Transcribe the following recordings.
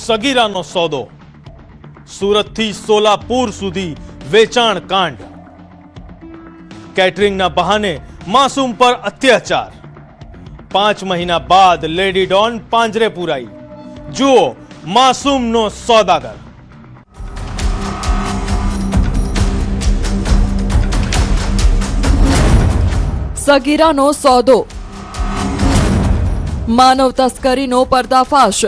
સગીરાનો સોદો, સુરતથી સોલાપુર સુધી વેચાણ કાંડ, કેટરિંગના બહાને માસૂમ પર અત્યાચાર, 5 મહિના બાદ લેડી ડોન પાંજરે પુરાઈ, જુઓ માસૂમનો સોદાગર। સગીરાનો સોદો, માનવ તસ્કરીનો પર્દાફાશ,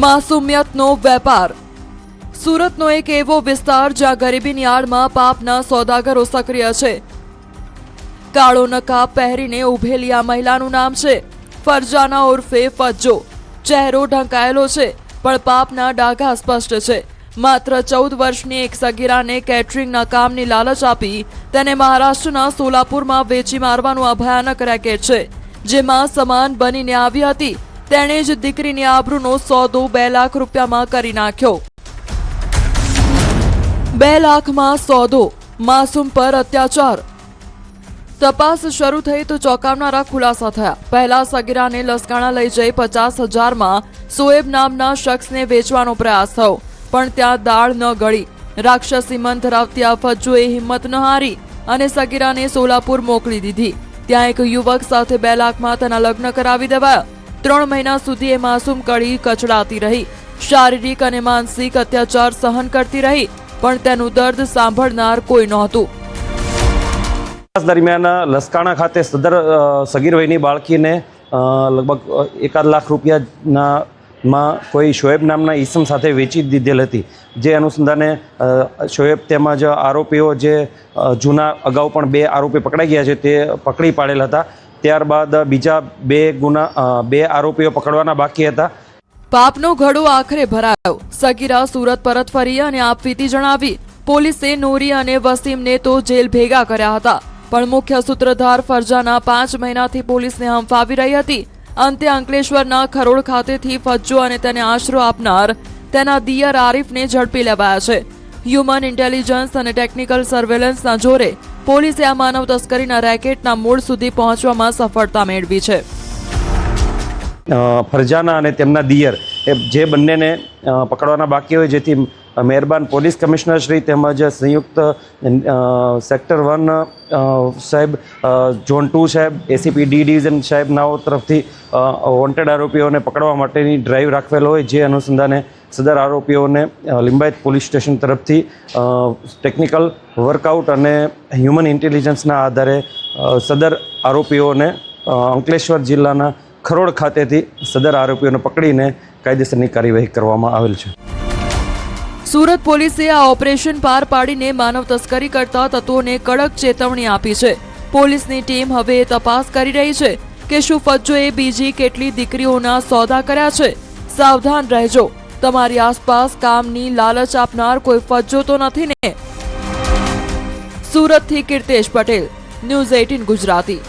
માસૂમિયતનો વેપાર। સુરતનો એક એવો વિસ્તાર જ્યાં ગરીબીની આડમાં પાપના સોદાગરો સક્રિય છે। કાળો નકાબ પહેરીને ઉભેલી આ મહિલાનું નામ છે ફરજાના ઉર્ફે ફજ્જો। ચહેરો ઢંકાયેલો છે પણ પાપના ડાઘા સ્પષ્ટ છે। માત્ર 14 વર્ષની એક સગીરાને કેટરિંગના કામની લાલચ આપી તેને મહારાષ્ટ્રના સોલાપુરમાં વેચી મારવાનું આ ભયાનક રેકેટ છે, જેમાં સમાન બનીને આવી હતી। તેણે જ દીકરીની આબરૂનો સોદો 2 લાખ રૂપિયામાં કરી નાખ્યો। 2 લાખમાં સોદો, માસૂમ પર અત્યાચાર। તપાસ શરૂ થઈ તો ચોંકાવનારા ખુલાસા થયા। પહેલા સગીરાને લસકાણા લઈ જઈ 50,000માં સોએબ નામના શખ્સને વેચવાનો પ્રયાસ થયો, પણ ત્યાં દાળ ન ગળી। રાક્ષસી મન ધરાવતી આ ફજ્જોએ હિંમત ન હારી અને સગીરાને સોલાપુર મોકલી દીધી। ત્યાં એક યુવક સાથે 2 લાખમાં તેના લગ્ન કરાવી દેવાયા। 3 મહિના સુધી એ માસૂમ કડી કચડાતી રહી, શારીરિક અને માનસિક અત્યાચાર સહન કરતી રહી, પણ તેનું દર્દ સાંભળનાર કોઈ નહોતું। દરમિયાન લસકાણા ખાતે સદર સગીર વયની બાળકીને લગભગ 1 લાખ રૂપિયામાં કોઈ શોએબ નામના ઈસમ સાથે વેચી દીધેલ હતી। જે અનુસંધાને શોએબ તેમજ આરોપીઓ જે જૂના અગાઉ પણ 2 આરોપી પકડાઈ ગયા છે તે પકડી પાડેલ હતા। ત્યારબાદ બીજા 2 આરોપીઓ પકડવાના બાકી હતા। પાપનો ઘડો આખરે ભરાયો। સગીરા સુરત પરત ફરી અને આપવીતી જણાવી। પોલીસે નૂરી અને વસીમને તો જેલ ભેગા કર્યા હતા, પણ મુખ્ય સૂત્રધાર ફરજાના 5 મહિનાથી પોલીસને હંફાવી રહી હતી। અંતે અંકલેશ્વરના ખરોડ ખાતેથી ફજ્જો અને તેને આશરો આપનાર તેના દિયર આરીફને ઝડપી લેવાયા છે। હ્યુમન ઇન્ટેલિજન્સ અને ટેકનિકલ સર્વેલન્સના જોરે પોલીસે આ માનવ તસ્કરીના રેકેટના મૂળ સુધી પહોંચવામાં સફળતા મેળવી છે। ફરજાના અને તેમના દિયર એ જે બંનેને પકડવાના બાકી હોય, જેથી મહેરબાન પોલીસ કમિશનર શ્રી તેમજ સંયુક્ત સેક્ટર 1 સાહેબ, ઝોન 2 સાહેબ, એસીપી ડી ડિવિઝન સાહેબનાઓ તરફથી વોન્ટેડ આરોપીઓને પકડવા માટેની ડ્રાઈવ રાખવેલ હોય। જે અનુસંધાને સદર આરોપીઓને લિંબાયત પોલીસ સ્ટેશન તરફથી ટેકનિકલ વર્કઆઉટ અને હ્યુમન ઇન્ટેલિજન્સના આધારે સદર આરોપીઓને અંકલેશ્વર જિલ્લાના ખરોડ ખાતેથી સદર આરોપીઓને પકડીને કાયદેસરની કાર્યવાહી કરવામાં આવેલ છે। સુરત પોલીસે આ ઓપરેશન પાર પાડીને માનવ તસ્કરી કરતા તત્વોને કડક ચેતવણી આપી છે। પોલીસની ટીમ હવે તપાસ કરી રહી છે કે શું ફજ્જોએ બીજી કેટલી દીકરીઓના સોદા કર્યા છે। સાવધાન રહેજો, તમારી આસપાસ કામની લાલચ આપનાર કોઈ ફજ્જો તો નથી ને। સુરતથી કીર્તેશ પટેલ, ન્યૂઝ 18 ગુજરાતી।